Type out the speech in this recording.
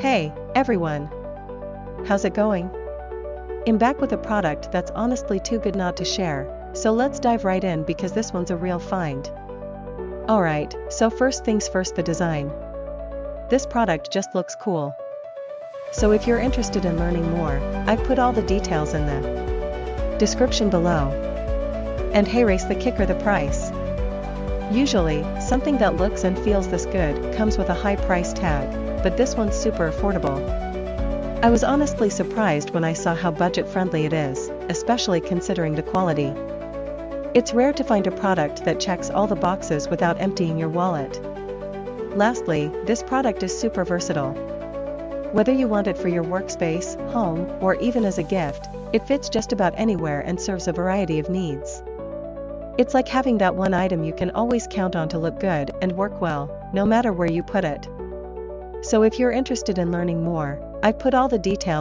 Hey, everyone! How's it going? I'm back with a product that's honestly too good not to share, so let's dive right in because this one's a real find. Alright, so first things first, the design. This product just looks cool. So if you're interested in learning more, I've put all the details in the description below. And hey, race the kicker, the price. Usually, something that looks and feels this good comes with a high price tag, but this one's super affordable. I was honestly surprised when I saw how budget-friendly it is, especially considering the quality. It's rare to find a product that checks all the boxes without emptying your wallet. Lastly, this product is super versatile. Whether you want it for your workspace, home, or even as a gift, it fits just about anywhere and serves a variety of needs. It's like having that one item you can always count on to look good and work well, no matter where you put it. So if you're interested in learning more, I've put all the details